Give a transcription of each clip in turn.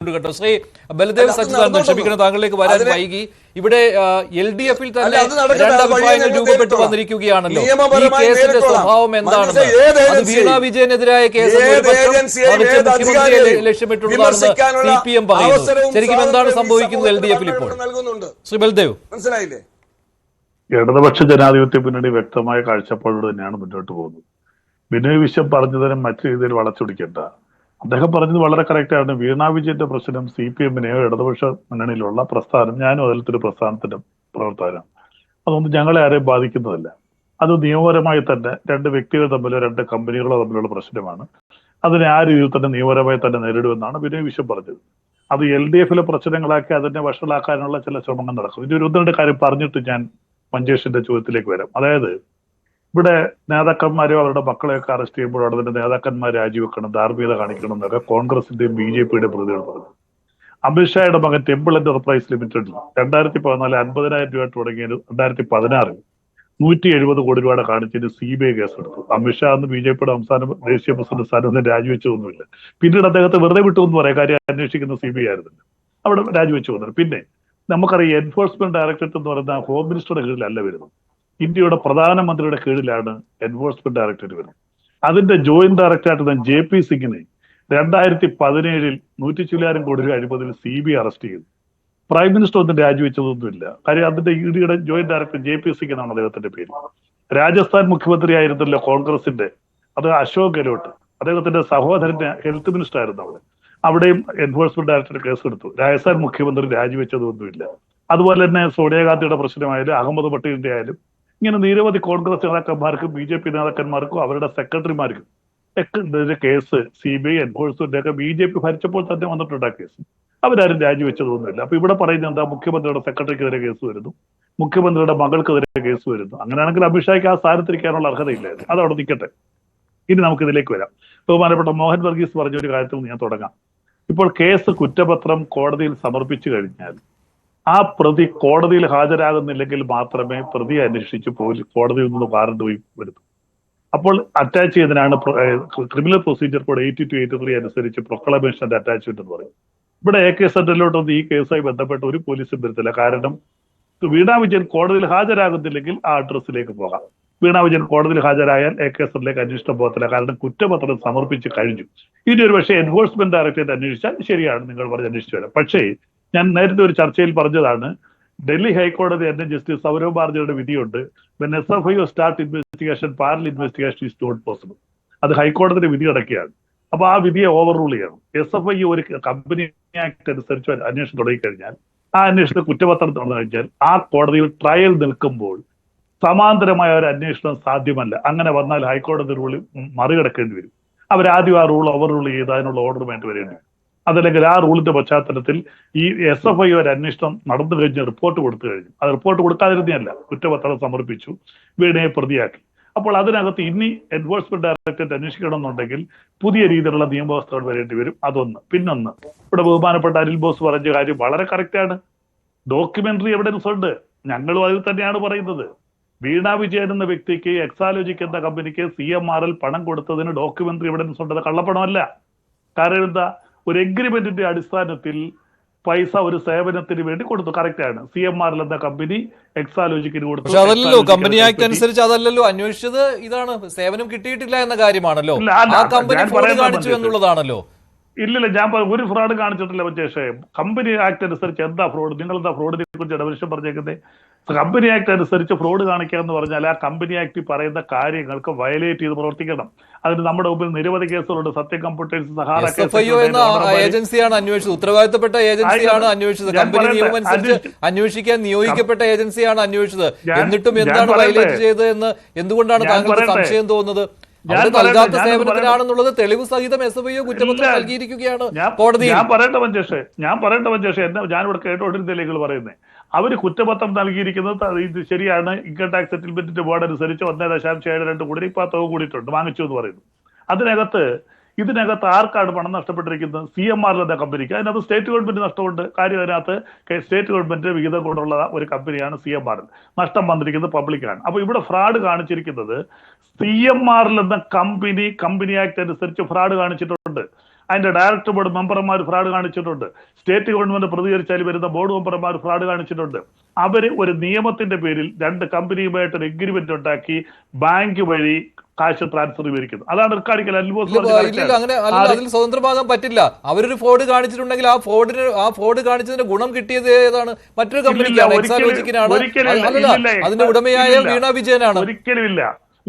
കേട്ടോ. ശ്രീ ബലദേവ് സച്ചിദാനന്ദൻ, ക്ഷമിക്കണം താങ്കളിലേക്ക് വരാൻ വൈകി. ഇവിടെ LDF-ൽ തന്നെ രണ്ട് അഭിപ്രായങ്ങൾ രൂപപ്പെട്ടു വന്നിരിക്കുകയാണല്ലോ. ഈ കേസിന്റെ സ്വഭാവം എന്താണെന്ന്, അത് വീണ വിജയനെതിരായ കേസ് മുഖ്യമന്ത്രിയെ ലക്ഷ്യമിട്ടുള്ളതാണെന്ന് CPM പറയുന്നു. ശരിക്കും എന്താണ് സംഭവിക്കുന്നത് LDF-ൽ ഇപ്പോൾ? ശ്രീ ബലദേവ്, മനസ്സിലായില്ലേ? ഇടതുപക്ഷ ജനാധിപത്യ മുന്നണി വ്യക്തമായ കാഴ്ചപ്പാടോട് തന്നെയാണ് മുന്നോട്ട് പോകുന്നത്. ബിനോയ് വിശ്വം പറഞ്ഞതിനെ മറ്റു രീതിയിൽ വളച്ചൊടിക്കേണ്ട. അദ്ദേഹം പറഞ്ഞത് വളരെ കറക്റ്റാണ്. വീണ വിജയന്റെ പ്രശ്നം CPM-നെയോ ഇടതുപക്ഷ മുന്നണിയിലുള്ള പ്രസ്ഥാനം, ഞാനും അതിലത്തൊരു പ്രസ്ഥാനത്തിന്റെ പ്രവർത്തകനാണ്, അതൊന്നും ഞങ്ങളെ ആരെയും ബാധിക്കുന്നതല്ല. അത് നിയമപരമായി തന്നെ രണ്ട് വ്യക്തികൾ തമ്മിലോ രണ്ട് കമ്പനികളോ തമ്മിലുള്ള പ്രശ്നമാണ്. അതിനെ ആ രീതിയിൽ തന്നെ നിയമപരമായി തന്നെ നേരിടുമെന്നാണ് ബിനോയ് വിശ്വം പറഞ്ഞത്. അത് LDF-ലെ പ്രശ്നങ്ങളാക്കി അതിനെ വഷളാക്കാനുള്ള ചില ശ്രമങ്ങൾ നടക്കും. ഇനി ഒന്ന് രണ്ട് കാര്യം പറഞ്ഞിട്ട് ഞാൻ മഞ്ചേഷിന്റെ ചോദ്യത്തിലേക്ക് വരാം. അതായത് ഇവിടെ നേതാക്കന്മാരോ അവരുടെ മക്കളെയൊക്കെ അറസ്റ്റ് ചെയ്യുമ്പോൾ അതിന്റെ നേതാക്കന്മാർ രാജിവെക്കണം, ധാർമ്മികത കാണിക്കണം എന്നൊക്കെ കോൺഗ്രസിന്റെയും BJP-യുടെയും പ്രതികൾ പറഞ്ഞു. അമിത്ഷായുടെ മകൻ ടെമ്പിൾ എന്റർപ്രൈസ് ലിമിറ്റഡിൽ 2014 50,000 രൂപ തുടങ്ങിയത് 2016 170 കോടി രൂപയുടെ കാണിച്ചതിന് CBI കേസെടുത്തു. അമിത്ഷാ അന്ന് BJP-യുടെ ദേശീയ പ്രസിഡന്റ് സ്ഥാനത്ത് രാജിവെച്ചതൊന്നുമില്ല. പിന്നീട് അദ്ദേഹത്തെ വെറുതെ വിട്ടു എന്ന് പറയാം. കാര്യം അന്വേഷിക്കുന്ന CBI ആയിരുന്നില്ല, അവിടെ രാജിവെച്ചു വന്നത്. പിന്നെ നമുക്കറിയാം, എൻഫോഴ്സ്മെന്റ് ഡയറക്ടറേറ്റ് എന്ന് പറയുന്ന ഹോം മിനിസ്റ്ററുടെ കീഴിലല്ല വരുന്നത്, ഇന്ത്യയുടെ പ്രധാനമന്ത്രിയുടെ കീഴിലാണ് എൻഫോഴ്സ്മെന്റ് ഡയറക്ടറേറ്റ് വരുന്നത്. അതിന്റെ ജോയിന്റ് ഡയറക്ടറായിട്ട് JP സിംഗിനെ 2017 100 ചില്ലാനം കോടി രൂപ അഴിമതിയിൽ CBI അറസ്റ്റ് ചെയ്തു. പ്രൈം മിനിസ്റ്റർ ഒന്നും രാജിവെച്ചതൊന്നുമില്ല. കാര്യം അതിന്റെ ED-യുടെ ജോയിന്റ് ഡയറക്ടർ JP സിംഗ് എന്നാണ് അദ്ദേഹത്തിന്റെ പേര്. രാജസ്ഥാൻ മുഖ്യമന്ത്രി ആയിരുന്നല്ലോ കോൺഗ്രസിന്റെ, അത് അശോക് ഗെഹ്ലോട്ട്, അദ്ദേഹത്തിന്റെ സഹോദരന്റെ ഹെൽത്ത് മിനിസ്റ്റർ ആയിരുന്നു അവിടെയും എൻഫോഴ്സ്മെന്റ് ഡയറക്ടറേറ്റ് കേസെടുത്തു. രാജസ്ഥാൻ മുഖ്യമന്ത്രി രാജിവെച്ചതൊന്നുമില്ല. അതുപോലെ തന്നെ സോണിയാഗാന്ധിയുടെ പ്രശ്നമായാലും അഹമ്മദ് പട്ടേലിന്റെ ആയാലും ഇങ്ങനെ നിരവധി കോൺഗ്രസ് നേതാക്കന്മാർക്കും BJP നേതാക്കന്മാർക്കും അവരുടെ സെക്രട്ടറിമാർക്കും ഒക്കെ കേസ് CBI എൻഫോഴ്സ്മെന്റ് ഒക്കെ BJP ഭരിച്ചപ്പോൾ തന്നെ വന്നിട്ടുണ്ട് ആ കേസ്. അവരാരും രാജിവെച്ചതൊന്നുമില്ല. അപ്പൊ ഇവിടെ പറയുന്നത് എന്താ, മുഖ്യമന്ത്രിയുടെ സെക്രട്ടറിക്കെതിരെ കേസ് വരുന്നു, മുഖ്യമന്ത്രിയുടെ മകൾക്കെതിരെ കേസ് വരുന്നു. അങ്ങനെയാണെങ്കിൽ അമിത്ഷായ്ക്ക് ആ സ്ഥാനത്തിരിക്കാനുള്ള അർഹതയില്ലായിരുന്നു. അതവിടെ നിൽക്കട്ടെ. ഇനി നമുക്ക് ഇതിലേക്ക് വരാം. ബഹുമാനപ്പെട്ട മോഹൻ വർഗീസ് പറഞ്ഞൊരു കാര്യത്തിൽ ഞാൻ തുടങ്ങാം. ഇപ്പോൾ കേസ് കുറ്റപത്രം കോടതിയിൽ സമർപ്പിച്ചു കഴിഞ്ഞാൽ ആ പ്രതി കോടതിയിൽ ഹാജരാകുന്നില്ലെങ്കിൽ മാത്രമേ പ്രതിയെ അന്വേഷിച്ച് കോടതിയിൽ നിന്ന് വാറണ്ട് വരുന്നു. അപ്പോൾ അറ്റാച്ച് ചെയ്തതിനാണ് ക്രിമിനൽ പ്രൊസീജിയർ കോഡ് 8283 അനുസരിച്ച് പ്രൊക്ലമേഷന്റെ അറ്റാച്ച്മെന്റ് എന്ന് പറയും. ഇവിടെ AK സെന്ററിലോട്ടൊന്നും ഈ കേസുമായി ബന്ധപ്പെട്ട് ഒരു പോലീസും വരുത്തില്ല. കാരണം വീണ വിജയൻ കോടതിയിൽ ഹാജരാകുന്നില്ലെങ്കിൽ ആ അഡ്രസ്സിലേക്ക് പോകാം. വീണ വിജയൻ കോടതിയിൽ ഹാജരായാൽ AK സെന്ററിലേക്ക് അന്വേഷണം പോകത്തില്ല. കാരണം കുറ്റപത്രം സമർപ്പിച്ച് കഴിഞ്ഞു. ഇനി ഒരു പക്ഷേ എൻഫോഴ്സ്മെന്റ് ഡയറക്ടറേറ്റ് അന്വേഷിച്ചാൽ ശരിയാണ്, നിങ്ങൾ പറഞ്ഞ് അന്വേഷിച്ചു വരാം. പക്ഷേ ഞാൻ നേരത്തെ ഒരു ചർച്ചയിൽ പറഞ്ഞതാണ്, ഡൽഹി ഹൈക്കോടതി തന്നെ ജസ്റ്റിസ് സൗരവ് ബാർജിയുടെ വിധിയുണ്ട്, when SFIO start investigation, parallel investigation is not possible. അത് ഹൈക്കോടതിയുടെ വിധി അടക്കിയാണ്. അപ്പൊ ആ വിധിയെ ഓവർ റൂൾ ചെയ്യണം. SFIO ഒരു കമ്പനി ആക്ട് അനുസരിച്ച് അന്വേഷണം തുടങ്ങിക്കഴിഞ്ഞാൽ, ആ അന്വേഷണത്തിൽ കുറ്റപത്രം തുറന്നു കഴിഞ്ഞാൽ ആ കോടതിയിൽ ട്രയൽ നിൽക്കുമ്പോൾ സമാന്തരമായ ഒരു അന്വേഷണം സാധ്യമല്ല. അങ്ങനെ വന്നാൽ ഹൈക്കോടതി റൂൾ മറികടക്കേണ്ടി വരും. അവരാദ്യം ആ റൂൾ ഓവർ റൂൾ ചെയ്ത് അതിനുള്ള ഓർഡർ വേണ്ടി വരേണ്ടി വരും. അതല്ലെങ്കിൽ ആ റൂളിന്റെ പശ്ചാത്തലത്തിൽ ഈ SFIO ഒരു അന്വേഷണം നടന്നു കഴിഞ്ഞ് റിപ്പോർട്ട് കൊടുത്തു കഴിഞ്ഞു. അത് റിപ്പോർട്ട് കൊടുക്കാതിരുന്നല്ല, കുറ്റപത്രം സമർപ്പിച്ചു, വീണയെ പ്രതിയാക്കി. അപ്പോൾ അതിനകത്ത് ഇനി എൻഫോഴ്സ്മെന്റ് ഡയറക്ടറേറ്റ് അന്വേഷിക്കണമെന്നുണ്ടെങ്കിൽ പുതിയ രീതിയിലുള്ള നിയമവ്യവസ്ഥകൾ വരേണ്ടി വരും. അതൊന്ന്. പിന്നൊന്ന്, ഇവിടെ ബഹുമാനപ്പെട്ട അനിൽ ബോസ് പറഞ്ഞ കാര്യം വളരെ കറക്റ്റാണ്. ഡോക്യുമെന്ററി എവിഡൻസ് ഉണ്ട്. ഞങ്ങളും അതിൽ തന്നെയാണ് പറയുന്നത്. വീണ വിജയൻ എന്ന വ്യക്തിക്ക് എക്സാലോജിക് എന്ന കമ്പനിക്ക് CMRL പണം കൊടുത്തതിന് ഡോക്യുമെന്ററി എവിഡൻസ് ഉണ്ട്. അത് കള്ളപ്പണമല്ല. കാരണം എന്താ, ഒരു എഗ്രിമെന്റിന്റെ അടിസ്ഥാനത്തിൽ പൈസ ഒരു സേവനത്തിന് വേണ്ടി കൊടുത്തു. കറക്റ്റാണ്. CMRL എന്ന കമ്പനി എക്സാലോജിക്കിന് കൊടുത്തു. പക്ഷെ അതല്ലല്ലോ കമ്പനി ആക്ട് അനുസരിച്ച്, അതല്ലല്ലോ അന്വേഷിച്ചത്. ഇതാണ് സേവനം കിട്ടിയിട്ടില്ല എന്ന കാര്യമാണല്ലോ, ആ കമ്പനി ഫ്രോഡ് കാണിച്ചു എന്നുള്ളതാണല്ലോ. ഇല്ലില്ല, ഞാൻ ഒരു ഫ്രോഡ് കാണിച്ചിട്ടില്ല മഞ്ചേഷേ. കമ്പനി ആക്ട് അനുസരിച്ച് എന്താ ഫ്രോഡ്? നിങ്ങൾ എന്താ ഫ്രോഡിനെ കുറിച്ച് ഇടപെടൽ പറഞ്ഞേക്കുന്നത്? കമ്പനി ആക്ട് അനുസരിച്ച് ഫ്രോഡ് കാണിക്കുക എന്ന് പറഞ്ഞാൽ ആ കമ്പനി ആക്ട് പറയുന്ന കാര്യങ്ങൾക്ക് വയലേറ്റ് ചെയ്ത് പ്രവർത്തിക്കണം. അതിന് നമ്മുടെ മുമ്പിൽ നിരവധി കേസുകളുണ്ട്. സത്യം കമ്പ്യൂട്ടേഴ്സ്, സഹാറ SFIO എന്ന ഏജൻസിയാണ് അന്വേഷിച്ചത്. ഉത്തരവാദിത്തപ്പെട്ട ഏജൻസിയാണ് അന്വേഷിച്ചത്. കമ്പനി നിയമം അനുസരിച്ച് അന്വേഷിക്കാൻ നിയോഗിക്കപ്പെട്ട ഏജൻസിയാണ് അന്വേഷിച്ചത്. എന്നിട്ടും എന്താണ് വയലേറ്റ് ചെയ്തത് എന്ന് എന്തുകൊണ്ടാണ് താങ്കൾക്ക് സംശയം തോന്നുന്നത്? അവിടെ നൽകാത്ത സേവനത്തിനാണെന്നുള്ളത് തെളിവ് സഹിതം SFIO കുറ്റപത്രം നൽകിയിരിക്കുകയാണ് കോടതി. ഞാൻ പറയേണ്ട മഞ്ചേഷേ, ഞാനിവിടെ കേട്ടോണ്ടിരുന്നില്ല പറയുന്നത്. അവർ കുറ്റപത്രം നൽകിയിരിക്കുന്നത് ഇത് ശരിയാണ്, ഇൻകം ടാക്സ് സെറ്റിൽമെന്റിന്റെ ബോർഡ് അനുസരിച്ച് 1.72 കോടി ഇപ്പൊ തുക കൂടിയിട്ടുണ്ട്, വാങ്ങിച്ചു എന്ന് പറയുന്നു. ഇതിനകത്ത് ആർക്കാണ് പണം നഷ്ടപ്പെട്ടിരിക്കുന്നത്? CMRL എന്ന കമ്പനിക്ക്. അതിനകത്ത് സ്റ്റേറ്റ് ഗവൺമെന്റ് നഷ്ടമുണ്ട്. കാര്യം അതിനകത്ത് സ്റ്റേറ്റ് ഗവൺമെന്റ് വിഹിതം കൊണ്ടുള്ള ഒരു കമ്പനിയാണ് CMRL. നഷ്ടം വന്നിരിക്കുന്നത് പബ്ലിക്കാണ്. അപ്പൊ ഇവിടെ ഫ്രോഡ് കാണിച്ചിരിക്കുന്നത് CMRL എന്ന കമ്പനി ആക്ട് അനുസരിച്ച് ഫ്രോഡ് കാണിച്ചിട്ടുണ്ട്. അതിന്റെ ഡയറക്ടർ ബോർഡ് മെമ്പർമാർ ഫ്രോഡ് കാണിച്ചിട്ടുണ്ട്. സ്റ്റേറ്റ് ഗവൺമെന്റ് പ്രതികരിച്ചാൽ വരുന്ന ബോർഡ് മെമ്പർമാർ ഫ്രോഡ് കാണിച്ചിട്ടുണ്ട്. അവര് ഒരു നിയമത്തിന്റെ പേരിൽ 2 കമ്പനിയുമായിട്ട് ഒരു എഗ്രിമെന്റ് ഉണ്ടാക്കി ബാങ്ക് വഴി കാശ് ട്രാൻസ്ഫർ ചെയ്തിരിക്കുന്നത്. അതാണ് റിക്കാർഡിക്കൽ അങ്ങനെ അതിൽ സ്വതന്ത്രമാകാൻ പറ്റില്ല. അവരൊരു ഫ്രോഡ് കാണിച്ചിട്ടുണ്ടെങ്കിൽ ആ ഫ്രോഡ് കാണിച്ചതിന്റെ ഗുണം കിട്ടിയത് ഏതാണ്? മറ്റൊരു കമ്പനിക്കാണ്, എക്സാലോജിക്കിനാണ്. അതിന്റെ ഉടമയായ വീണ വിജയനാണ്.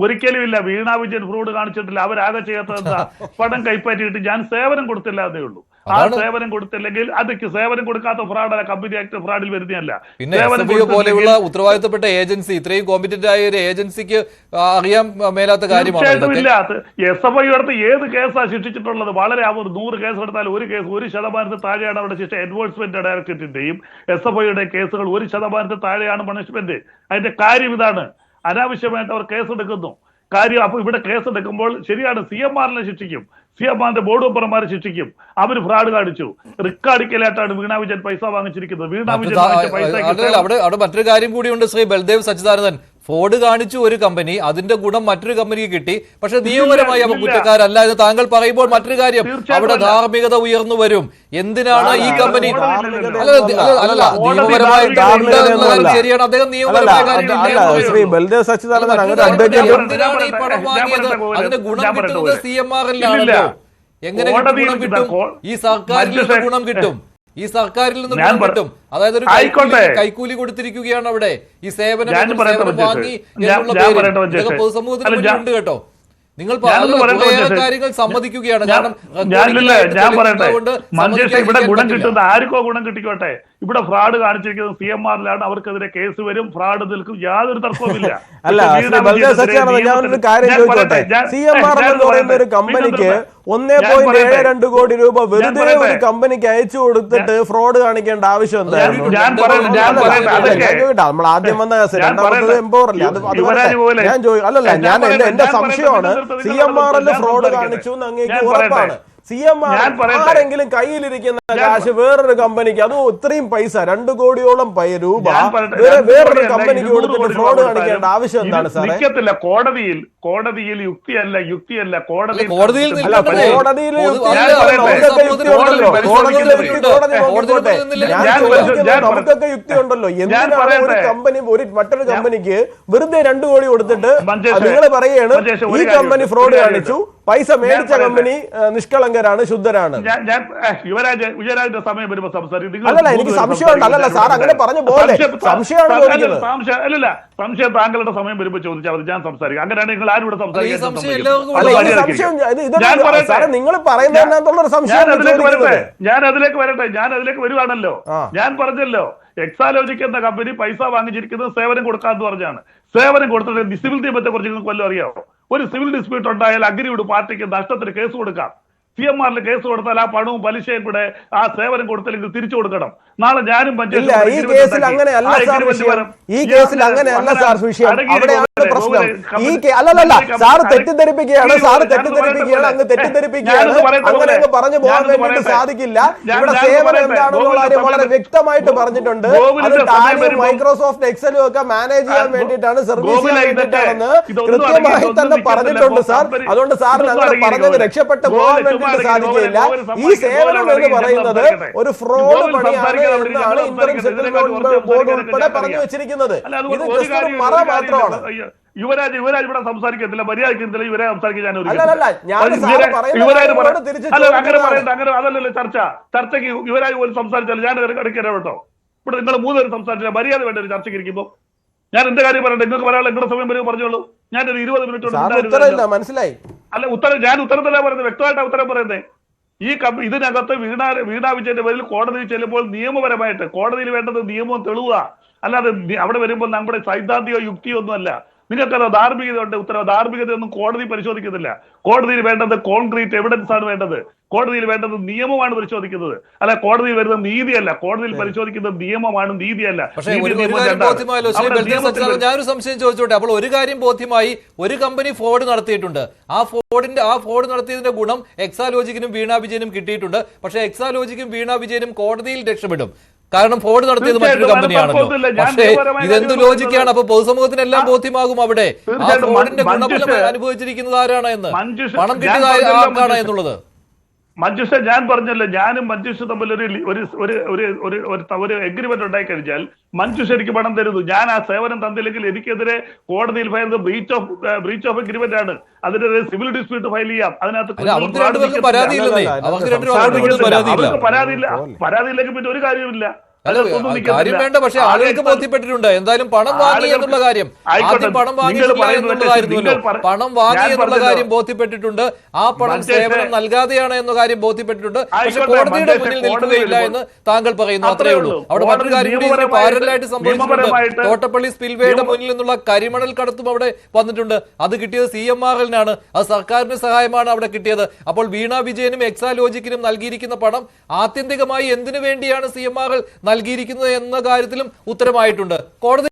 ഒരിക്കലുമില്ല. വീണ വിജയൻ ഫ്രോഡ് കാണിച്ചിട്ടില്ല. അവരാകെ ചെയ്യാത്തത് പണം കൈപ്പറ്റിയിട്ട് ഞാൻ സേവനം കൊടുത്തില്ല എന്നേ ഉള്ളൂ. ആ സേവനം കൊടുത്തില്ലെങ്കിൽ അതൊക്കെ സേവനം കൊടുക്കാത്ത ഫ്രോഡല്ല, കമ്പനി ആക്ട് ഫ്രോഡിൽ വരുന്നതല്ല. പിന്നെ പോലെയുള്ള ഉത്തരവാദിത്തപ്പെട്ട ഏജൻസി, ഇത്രയും കോമ്പറ്റന്റ് ആയ ഒരു ഏജൻസിക്ക് അറിയാൻ മേലാത്ത കാര്യമാണ്. SFI അടുത്ത് ഏത് കേസാണ് ശിക്ഷിച്ചിട്ടുള്ളത്? വളരെ 100 കേസ് എടുത്താൽ ഒരു കേസ് 1% താഴെയാണ് അവിടെ ശിക്ഷ. എൻഫോഴ്സ്മെന്റ് ഡയറക്ടറേറ്റിന്റെയും SFIയുടെ കേസുകൾ 1% താഴെയാണ് പണിഷ്മെന്റ്. അതിന്റെ കാര്യം ഇതാണ്, അനാവശ്യമായിട്ട് അവർ കേസെടുക്കുന്നു. കാര്യം അപ്പൊ ഇവിടെ കേസെടുക്കുമ്പോൾ ശരിയാണ്, CMRനെ ശിക്ഷിക്കും, CMRന്റെ ബോർഡ് മെമ്പർമാരെ ശിക്ഷിക്കും. അവർ ഫ്രോഡ് കാണിച്ചു. റിക്കാർഡിക്കലായിട്ടാണ് വീണ വിജയൻ പൈസ വാങ്ങിച്ചിരിക്കുന്നത്. വീണ വിജയൻ അവിടെ മറ്റൊരു കാര്യം കൂടിയുണ്ട് ശ്രീ ബൽദേവ് സച്ചിദാനന്ദൻ. ഫ്രോഡ് കാണിച്ചു ഒരു കമ്പനി, അതിന്റെ ഗുണം മറ്റൊരു കമ്പനിക്ക് കിട്ടി. പക്ഷെ നിയമപരമായി അവർ കുറ്റക്കാരല്ല എന്ന് താങ്കൾ പറയുമ്പോൾ മറ്റൊരു കാര്യം, അവിടെ ധാർമ്മികത ഉയർന്നു വരും. എന്തിനാണ് ഈ കമ്പനി നിയമപരമായി ശരിയാണ്, അദ്ദേഹം നിയമപരമായ എന്തിനാണ് ഈ പണം വാങ്ങിയത്? അതിന്റെ ഗുണം കിട്ടുന്നത് CMRലാണല്ലോ. എങ്ങനെ ഗുണം കിട്ടും? ഈ സർക്കാരിൽ ഗുണം കിട്ടും, ഈ സർക്കാരിൽ നിന്ന് ഗുണം കിട്ടും. അതായത് ഒരു കൈക്കൂലി കൊടുത്തിരിക്കുകയാണ് അവിടെ ഈ സേവനം വാങ്ങി എന്നുള്ള പൊതുസമൂഹത്തിന് മുന്നിലുണ്ട് കേട്ടോ. നിങ്ങൾ കാര്യങ്ങൾ സമ്മതിക്കുകയാണ്. കാരണം ഇവിടെ ഗുണം കിട്ടുന്ന ആർക്കോ ഗുണം കിട്ടിക്കോട്ടെ. ഇവിടെ ഫ്രോഡ് കാണിച്ചിരിക്കുന്നത് CMRലാണ്. അവർക്കെതിരെ കേസ് വരും, ഫ്രോഡ് നിൽക്കും, യാതൊരു തർക്കവുമില്ല. ഞാനൊരു കാര്യം ചോദിച്ചോട്ടെ, CMR എന്ന് പറയുന്ന ഒരു കമ്പനിക്ക് 1.72 കോടി രൂപ വെറുതെ ഒരു കമ്പനിക്ക് അയച്ചു കൊടുത്തിട്ട് ഫ്രോഡ് കാണിക്കേണ്ട ആവശ്യം എന്തായിരുന്നു? നമ്മൾ ആദ്യം വന്ന രണ്ടാമത്തത് എംപവറല്ലേ? ഞാൻ അല്ലല്ല, ഞാൻ എന്റെ സംശയമാണ്, CMRൽ ഫ്രോഡ് കാണിച്ചു എന്ന് അങ്ങേക്ക് ഉറപ്പാണ്. CMR ആരെങ്കിലും കയ്യിലിരിക്കുന്ന കാശ് വേറൊരു കമ്പനിക്ക്, അതും ഇത്രയും പൈസ 2 കോടിയോളം രൂപ വേറൊരു കമ്പനിക്ക് കൊടുത്തിട്ട് ഫ്രോഡ് കാണിക്കേണ്ട ആവശ്യം എന്താണ് സാറേ? കോടതിയിൽ യുക്തിയല്ല നമുക്കൊക്കെ യുക്തി ഉണ്ടല്ലോ. എന്തിനാണ് ഒരു കമ്പനി മറ്റൊരു കമ്പനിക്ക് വെറുതെ 2 കോടി കൊടുത്തിട്ട് നിങ്ങൾ പറയുകയാണ് ഈ കമ്പനി ഫ്രോഡ് കാണിച്ചു, പൈസ മേടിച്ച കമ്പനി നിഷ്കളങ്കരാണ്, ശുദ്ധരാണ്? യുവരാജിന്റെ സമയം വരുമ്പോ സംസാരിക്കും. അല്ലല്ല, എനിക്ക് സംശയമുണ്ട്. അല്ലല്ല സാർ, അങ്ങനെ പറഞ്ഞു പോലെ സംശയമാണ് ചോദിക്കുന്നത്. സംശയം താങ്കളുടെ സമയം വരുമ്പോ ചോദിച്ചാൽ മതി, ഞാൻ സംസാരിക്കും. അങ്ങനെയാണ് നിങ്ങൾ ആരും ഇവിടെ സംസാരിക്കാൻ. നിങ്ങൾ പറയുന്നതിനകത്തുള്ളൊരു സംശയം ഞാൻ അതിലേക്ക് വരുവാണല്ലോ. ഞാൻ പറഞ്ഞല്ലോ, എക്സാലോജിക് എന്ന കമ്പനി പൈസ വാങ്ങിച്ചിരിക്കുന്നത് സേവനം കൊടുക്കാന്ന് പറഞ്ഞാണ്. സേവനം കൊടുത്തിട്ട് സിവിൽ നിയമത്തെ കുറിച്ച് നിങ്ങൾക്ക് വല്ലതും അറിയാമോ? ഒരു സിവിൽ ഡിസ്പ്യൂട്ട് ഉണ്ടായാൽ അഗ്രിയോട് പാർട്ടിക്ക് നഷ്ടത്തിന് കേസ് കൊടുക്കാം. CMRൽ കേസ് കൊടുത്താൽ ആ പണവും പലിശയും കൂടെ ആ സേവനം കൊടുത്തില്ലെങ്കിൽ തിരിച്ചു കൊടുക്കണം. നാളെ ഞാനും ഈ കേസിൽ അങ്ങനെയല്ല സാർ വിഷയം. അവിടെയാണ് പ്രശ്നം. അല്ലല്ല, സാർ തെറ്റിദ്ധരിപ്പിക്കുകയാണ്, അങ്ങ് തെറ്റിദ്ധരിപ്പിക്കുകയാണ്. അങ്ങനെ അങ്ങ് പറഞ്ഞു പോകാൻ വേണ്ടിയിട്ട് സാധിക്കില്ല. ഇവിടെ സേവനം എന്താണെന്നുള്ള കാര്യം വളരെ വ്യക്തമായിട്ട് പറഞ്ഞിട്ടുണ്ട്. അത് ടാലിയും മൈക്രോസോഫ്റ്റ് എക്സലും ഒക്കെ മാനേജ് ചെയ്യാൻ വേണ്ടിയിട്ടാണ്, സർവീസ് ചെയ്യാൻ വേണ്ടിയിട്ടാണെന്ന് കൃത്യമായി തന്നെ പറഞ്ഞിട്ടുണ്ട് സാർ. അതുകൊണ്ട് സാറിന് അങ്ങനെ പറഞ്ഞത് രക്ഷപ്പെട്ടു പോകാൻ വേണ്ടിയിട്ട് സാധിക്കില്ല. ഈ സേവനം എന്ന് പറയുന്നത് ഒരു ഫ്രോഡ് പണിയാണ് എന്നാണ് ഇന്റർം സെറ്റിൽമെന്റ് ബോർഡ് ഉൾപ്പെടെ പറഞ്ഞു വെച്ചിരിക്കുന്നത്. ഇത് ജസ്റ്റ് ഒരു മറ മാത്രമാണ്. യുവരാജ് ഇവിടെ സംസാരിക്കത്തില്ല, മര്യാദക്കില്ല. യുവരാജ് സംസാരിക്കാൻ അതല്ലല്ലോ ചർച്ചയ്ക്ക് യുവരാജ് പോലും സംസാരിച്ചാലും ഞാൻ എടുക്കരുത് കേട്ടോ. ഇവിടെ നിങ്ങൾ 3 പേരും സംസാരിച്ചില്ല, മര്യാദ വേണ്ട ഒരു ചർച്ചയ്ക്ക് ഇരിക്കുമ്പോൾ. ഞാൻ എന്റെ കാര്യം പറയട്ടെ, നിങ്ങൾക്ക് പറയാനുള്ള നിങ്ങളുടെ സമയം വരും പറഞ്ഞോളൂ. ഞാനൊരു 20 മിനിറ്റ് മനസ്സിലായി. അല്ല, ഞാൻ ഉത്തരത്തിലാ പറയുന്നത്, വ്യക്തമായിട്ടാണ് ഉത്തരം പറയുന്നത്. ഇതിനകത്ത് വീണ വിജയന്റെ പേരിൽ കോടതിയിൽ ചെല്ലുമ്പോൾ നിയമപരമായിട്ട് കോടതിയിൽ വേണ്ടത് നിയമവും തെളിവുക, അല്ലാതെ അവിടെ വരുമ്പോൾ നമ്മുടെ സൈദ്ധാന്തികോ യുക്തിയോ ഒന്നുമല്ല. നിങ്ങൾക്കത് ധാർമ്മികതയുണ്ട്. ധാർമ്മികതയൊന്നും കോടതി പരിശോധിക്കുന്നില്ല. കോടതിയിൽ വേണ്ടത് കോൺക്രീറ്റ് എവിഡൻസ് ആണ് വേണ്ടത്. കോടതിയിൽ വേണ്ടത് നിയമമാണ് പരിശോധിക്കുന്നത്, അല്ല കോടതിയിൽ വരുന്ന നീതിയല്ല. കോടതിയിൽ പരിശോധിക്കുന്നത് നിയമമാണ്, നീതിയല്ല. ഞാനൊരു സംശയം ചോദിച്ചോട്ടെ. അപ്പോൾ ഒരു കാര്യം ബോധ്യമായി, ഒരു കമ്പനി ഫ്രോഡ് നടത്തിയിട്ടുണ്ട്. ആ ഫ്രോഡ് നടത്തിയതിന്റെ ഗുണം എക്സാലോജിക്കിനും വീണ വിജയനും കിട്ടിയിട്ടുണ്ട്. പക്ഷേ എക്സാലോജിക്കും വീണ വിജയനും കോടതിയിൽ രക്ഷപ്പെടും. കാരണം ഫ്രോഡ് നടത്തിയത് മറ്റൊരു കമ്പനിയാണല്ലോ. പക്ഷേ ഇതെന്ത് ലോജിക്കാണ്? അപ്പൊ പൊതുസമൂഹത്തിനെല്ലാം ബോധ്യമാകും അവിടെ ആ ഫ്രോഡിന്റെ ഗുണഫലം അനുഭവിച്ചിരിക്കുന്നത് ആരാണ് എന്ന്, പണം കിട്ടിയത് ആർക്കാണ് എന്നുള്ളത്. മഞ്ജുഷ ഞാൻ പറഞ്ഞല്ലോ, ഞാനും മഞ്ജുഷ തമ്മിൽ ഒരു എഗ്രിമെന്റ് ഉണ്ടായി കഴിഞ്ഞാൽ മഞ്ജുഷ എനിക്ക് പണം തരുന്നു. ഞാൻ ആ സേവനം തന്നില്ലെങ്കിൽ എനിക്കെതിരെ കോടതിയിൽ ഫയൽ ബ്രീച്ച് ഓഫ് എഗ്രിമെന്റ് ആണ്. അതിനെതിരെ സിവിൽ ഡിസ്പ്യൂട്ട് ഫയൽ ചെയ്യാം. അതിനകത്ത് പരാതിയില്ലെങ്കിൽ പിന്നെ ഒരു കാര്യമില്ല. കാര്യം വേണ്ട. പക്ഷെ ആളുകൾക്ക് ബോധ്യപ്പെട്ടിട്ടുണ്ട് എന്തായാലും പണം വാങ്ങി എന്നുള്ള കാര്യം. ആദ്യം പണം വാങ്ങിയിട്ടില്ല എന്നുള്ളതായിരുന്നല്ലോ. പണം വാങ്ങി എന്നുള്ള കാര്യം ബോധ്യപ്പെട്ടിട്ടുണ്ട്. ആ പണം സേവനം നൽകാതെയാണ് എന്ന കാര്യം ബോധ്യപ്പെട്ടിട്ടുണ്ട്. പക്ഷെ കോടതിയുടെ മുന്നിൽ നിൽക്കുകയില്ല എന്ന് താങ്കൾ പറയുന്നു. അത്രയേ ഉള്ളൂ. അവിടെ മറ്റൊരു കാര്യം കൂടി പാരലായിട്ട് സംഭവിച്ചിട്ടുണ്ട്. തോട്ടപ്പള്ളി സ്പിൽവേയുടെ മുന്നിൽ നിന്നുള്ള കരിമണൽ കടത്തും അവിടെ വന്നിട്ടുണ്ട്. അത് കിട്ടിയത് CMRL-നാണ്. അത് സർക്കാരിന്റെ സഹായമാണ് അവിടെ കിട്ടിയത്. അപ്പോൾ വീണ വിജയനും എക്സാലോജിക്കിനും നൽകിയിരിക്കുന്ന പണം ആത്യന്തികമായി എന്തിനു വേണ്ടിയാണ് CMRL നൽകിയിരിക്കുന്നത് എന്ന കാര്യത്തിലും ഉത്തരമായിട്ടുണ്ട്. കോടതി